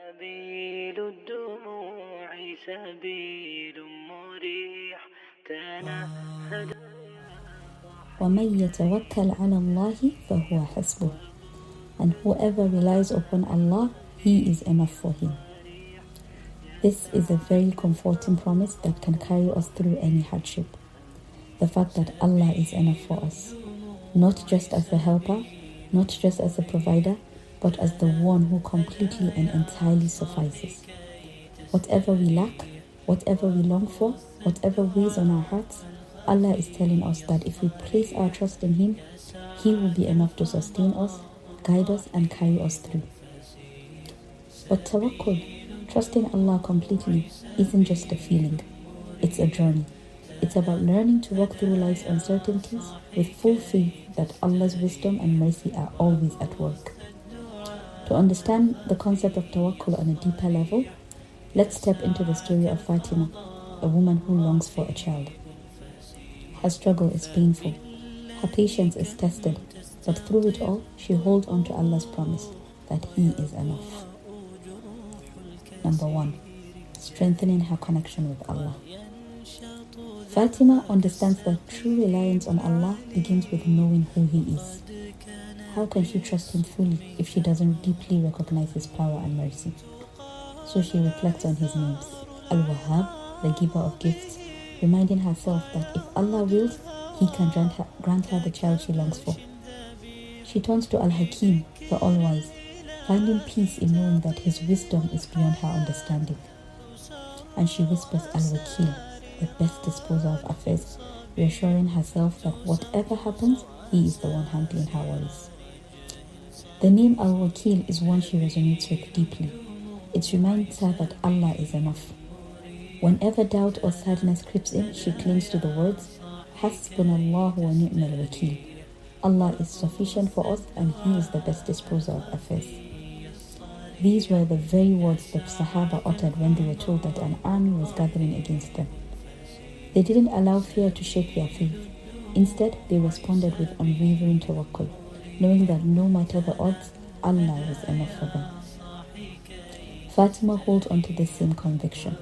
سبيل الدموع سبيل مريح تنهد. وَمَن يَتَوَكَّلْ عَلَى اللَّهِ فَهُوَ حَسْبُهُ. And whoever relies upon Allah, He is enough for him. This is a very comforting promise that can carry us through any hardship. The fact that Allah is enough for us, not just as a helper, not just as a provider, but as the one who completely and entirely suffices. Whatever we lack, whatever we long for, whatever weighs on our hearts, Allah is telling us that if we place our trust in Him, He will be enough to sustain us, guide us, and carry us through. But tawakkul, trusting Allah completely, isn't just a feeling, it's a journey. It's about learning to walk through life's uncertainties with full faith that Allah's wisdom and mercy are always at work. To understand the concept of tawakkul on a deeper level, let's step into the story of Fatima, a woman who longs for a child. Her struggle is painful, her patience is tested, but through it all, she holds on to Allah's promise that He is enough. Number 1, strengthening her connection with Allah. Fatima understands that true reliance on Allah begins with knowing who He is. How can she trust Him fully if she doesn't deeply recognize His power and mercy? So she reflects on His names, Al-Wahhab, the giver of gifts, reminding herself that if Allah wills, He can grant her the child she longs for. She turns to Al-Hakim, the All-Wise, finding peace in knowing that His wisdom is beyond her understanding. And she whispers Al-Wakil, the best disposer of affairs, reassuring herself that whatever happens, He is the one handling her worries. The name Al-Wakil is one she resonates with deeply. It reminds her that Allah is enough. Whenever doubt or sadness creeps in, she clings to the words, Hasbunallahu wa ni'mal wakil. Allah is sufficient for us and He is the best disposer of affairs. These were the very words the Sahaba uttered when they were told that an army was gathering against them. They didn't allow fear to shake their faith. Instead, they responded with unwavering tawakkul, knowing that no matter the odds, Allah was enough for them. Fatima holds on to this same conviction.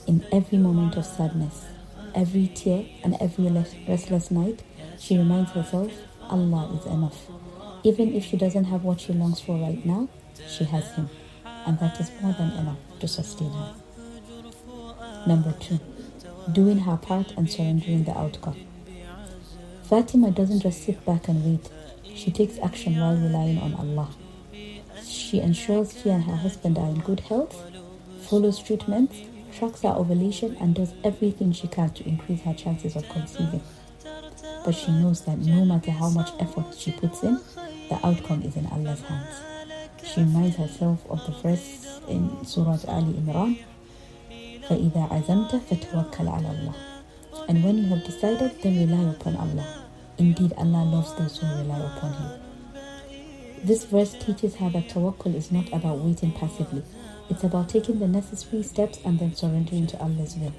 In every moment of sadness, every tear, and every restless night, she reminds herself, Allah is enough. Even if she doesn't have what she longs for right now, she has Him, and that is more than enough to sustain her. Number 2, doing her part and surrendering the outcome. Fatima doesn't just sit back and wait. She takes action while relying on Allah. She ensures she and her husband are in good health, follows treatments, tracks her ovulation, and does everything she can to increase her chances of conceiving. But she knows that no matter how much effort she puts in, the outcome is in Allah's hands. She reminds herself of the verse in Surah Ali Imran, فَإِذَا عَزَمْتَ فَتَوَكَّلْ عَلَى اللَّهِ. And when you have decided, then rely upon Allah. Indeed, Allah loves those who rely upon Him. This verse teaches her that tawakkul is not about waiting passively. It's about taking the necessary steps and then surrendering to Allah's will.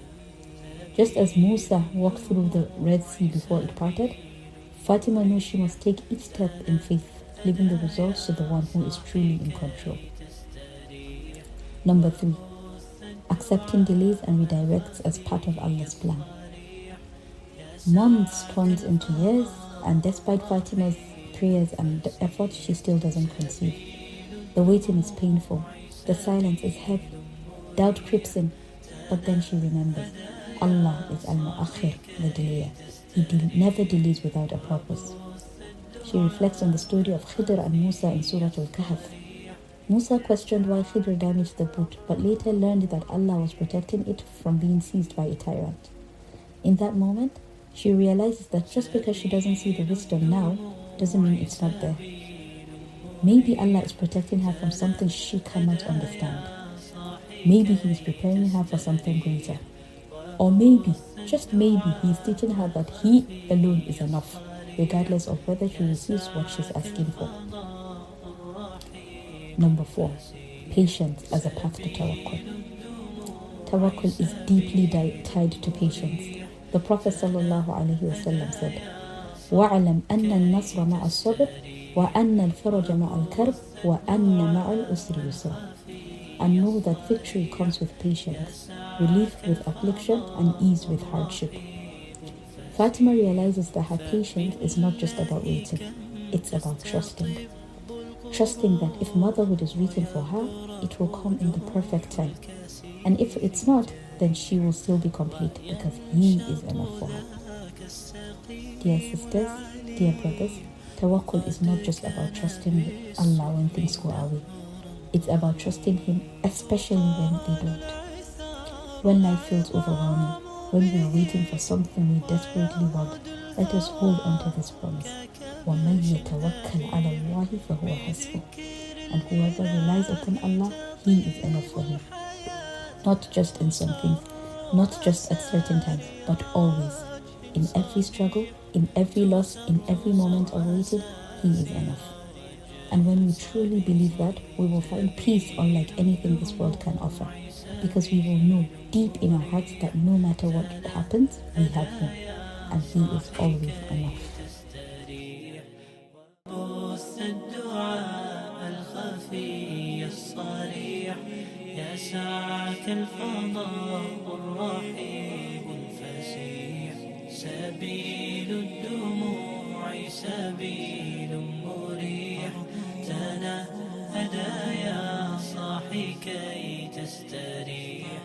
Just as Musa walked through the Red Sea before it parted, Fatima knows she must take each step in faith, leaving the results to the one who is truly in control. Number 3, accepting delays and redirects as part of Allah's plan. Months turns into years, and despite Fatima's prayers and efforts, she still doesn't conceive. The waiting is painful. The silence is heavy. Doubt creeps in, but then she remembers. Allah is Al-Mu'akhir, the delayer. He never delays without a purpose. She reflects on the story of Khidr and Musa in Surah Al-Kahf. Musa questioned why Khidr damaged the boat, but later learned that Allah was protecting it from being seized by a tyrant. In that moment, she realizes that just because she doesn't see the wisdom now, doesn't mean it's not there. Maybe Allah is protecting her from something she cannot understand. Maybe He is preparing her for something greater. Or maybe, just maybe, He is teaching her that He alone is enough, regardless of whether she receives what she's asking for. Number 4, patience as a path to tawakkul. Tawakkul is deeply tied to patience. The Prophet ﷺ said, وَعْلَمْ أَنَّ النَّصْرَ مَعَ الصَّبْرِ وَأَنَّ الْفَرَجَ مَعَ الْكَرْبِ وَأَنَّ مَعَ الْأُسْرِ يُسْرًا. and know that victory comes with patience, relief with affliction, and ease with hardship. Fatima realizes that her patience is not just about waiting, it's about trusting. Trusting that if motherhood is written for her, it will come in the perfect time. And if it's not, then she will still be complete because He is enough for her. Dear sisters, dear brothers, tawakkul is not just about trusting Allah when things go our way. It's about trusting Him, especially when they don't. When life feels overwhelming, when we are waiting for something we desperately want, let us hold on to this promise. وَمَن يَتَوَكَّلْ عَلَى اللَّهِ فَهُوَ حَسْبُهُ. And whoever relies upon Allah, He is enough for him. Not just in some things, not just at certain times, but always. In every struggle, in every loss, in every moment of waiting, He is enough. And when we truly believe that, we will find peace unlike anything this world can offer. Because we will know deep in our hearts that no matter what happens, we have Him. And He is always enough. يسعك الفضاء الرحيب الفسيح سبيل الدموع سبيل مريح تنهدى يا صاحي كي تستريح